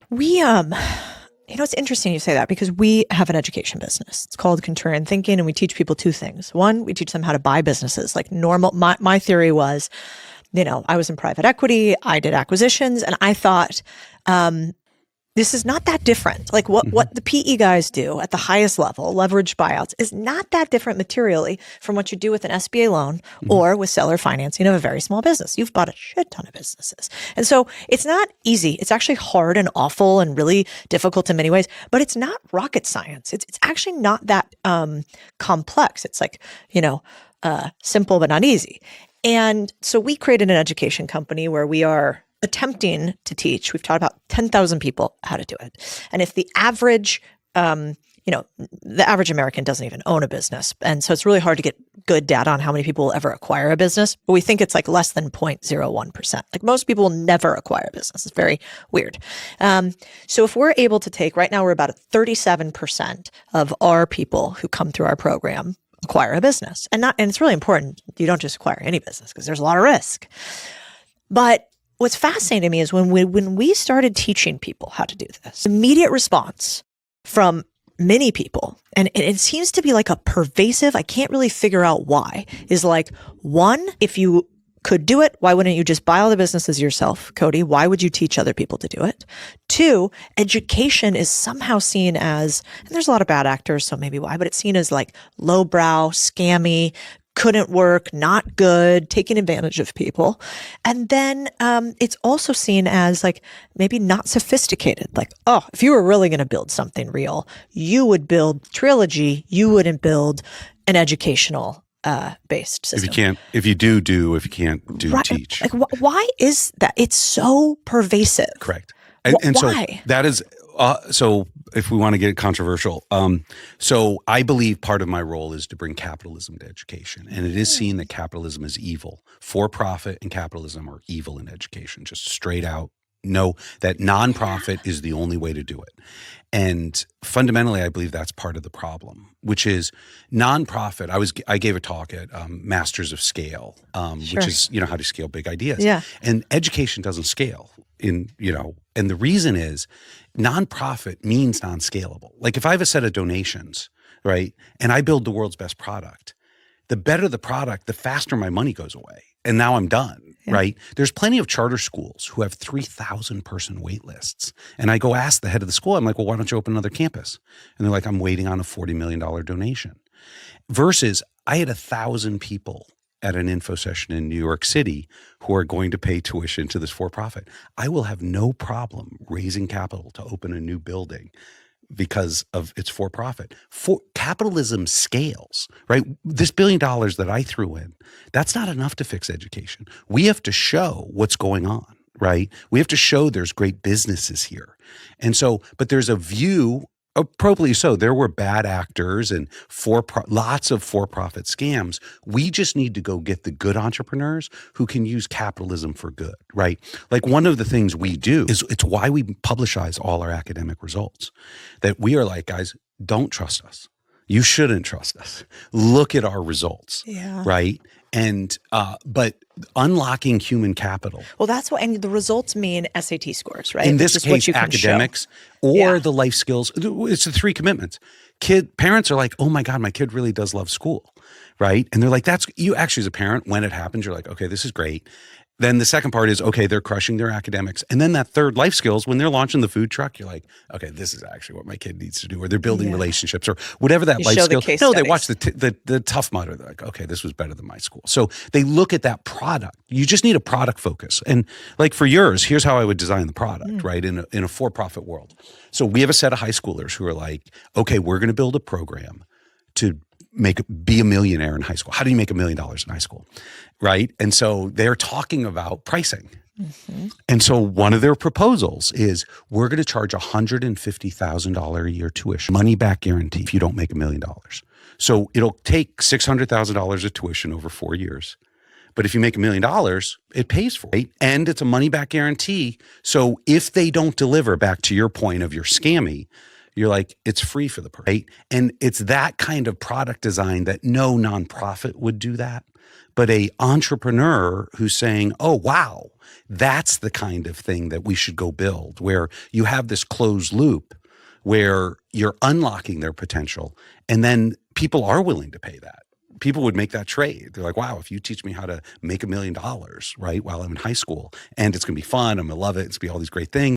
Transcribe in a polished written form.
It's interesting you say that because we have an education business. It's called Contrarian Thinking, and we teach people two things. One, we teach them how to buy businesses like normal. My theory was, I was in private equity, I did acquisitions, and I thought, this is not that different. Like what the PE guys do at the highest level, leveraged buyouts, is not that different materially from what you do with an SBA loan or with seller financing of a very small business. You've bought a shit ton of businesses. And so it's not easy. It's actually hard and awful and really difficult in many ways, but it's not rocket science. It's actually not that complex. It's like, simple but not easy. And so we created an education company where we are attempting to teach. We've taught about 10,000 people how to do it. And if the average, the average American doesn't even own a business. And so it's really hard to get good data on how many people will ever acquire a business. But we think it's like less than 0.01%. Like most people will never acquire a business. It's very weird. So if we're able to take, right now we're about 37% of our people who come through our program acquire a business. And it's really important. You don't just acquire any business because there's a lot of risk. But what's fascinating to me is when we started teaching people how to do this, immediate response from many people, and it seems to be like a pervasive, I can't really figure out why, is like, one, if you could do it, why wouldn't you just buy all the businesses yourself, Codie? Why would you teach other people to do it? Two, education is somehow seen as, and there's a lot of bad actors, so maybe why, but it's seen as like lowbrow, scammy, couldn't work, not good, taking advantage of people. And then it's also seen as like maybe not sophisticated. Like, if you were really going to build something real, you would build Trilogy. You wouldn't build an educational based system. If you can't do, right. teach. Like, why is that? It's so pervasive. Correct. And why? So that is, so if we want to get controversial, so I believe part of my role is to bring capitalism to education. And it is seen that capitalism is evil. For-profit and capitalism are evil in education, just straight out. Know that nonprofit is the only way to do it. And fundamentally, I believe that's part of the problem, which is nonprofit. I gave a talk at Masters of Scale, which is, how to scale big ideas. Yeah. And education doesn't scale and the reason is nonprofit means non-scalable. Like if I have a set of donations, right, and I build the world's best product, the better the product, the faster my money goes away. And now I'm done. Yeah. Right? There's plenty of charter schools who have 3,000 person wait lists. And I go ask the head of the school, I'm like, well, why don't you open another campus? And they're like, I'm waiting on a $40 million donation. Versus I had 1,000 people at an info session in New York City who are going to pay tuition to this for-profit. I will have no problem raising capital to open a new building because of its for-profit. Capitalism scales, right? This $1 billion that I threw in, that's not enough to fix education. We have to show what's going on, right? We have to show there's great businesses here. And so, but there's a view, appropriately so, there were bad actors and lots of for-profit scams. We just need to go get the good entrepreneurs who can use capitalism for good, right? Like one of the things we do is it's why we publicize all our academic results. That we are like, guys, don't trust us. You shouldn't trust us. Look at our results, right? And but unlocking human capital. Well, that's what, and the results mean SAT scores, right? In this case, academics or the life skills. It's the 3 commitments. Parents are like, oh my God, my kid really does love school, right? And they're like, you actually as a parent, when it happens, you're like, okay, this is great. Then the second part is, okay, they're crushing their academics. And then that third, life skills, when they're launching the food truck, you're like, okay, this is actually what my kid needs to do. Or they're building relationships or whatever that life skill. No, they watch the Tough Mudder. They're like, okay, this was better than my school. So they look at that product. You just need a product focus. And like for yours, here's how I would design the product, right? In a for-profit world. So we have a set of high schoolers who are like, okay, we're going to build a program to be a millionaire in high school. How do you make $1 million in high school? Right. And so they're talking about pricing. Mm-hmm. And so one of their proposals is we're going to charge $150,000 a year tuition, money back guarantee if you don't make $1 million. So it'll take $600,000 of tuition over 4 years. But if you make $1 million, it pays for it. And it's a money back guarantee. So if they don't deliver, back to your point of your scammy, you're like, it's free for the person, right? And it's that kind of product design that no nonprofit would do that. but a entrepreneur who's saying, oh, wow, that's the kind of thing that we should go build, where you have this closed loop where you're unlocking their potential. And then people are willing to pay that. People would make that trade. They're like, wow, if you teach me how to make $1 million, right, while I'm in high school, and it's going to be fun, I'm going to love it, it's going to be all these great things.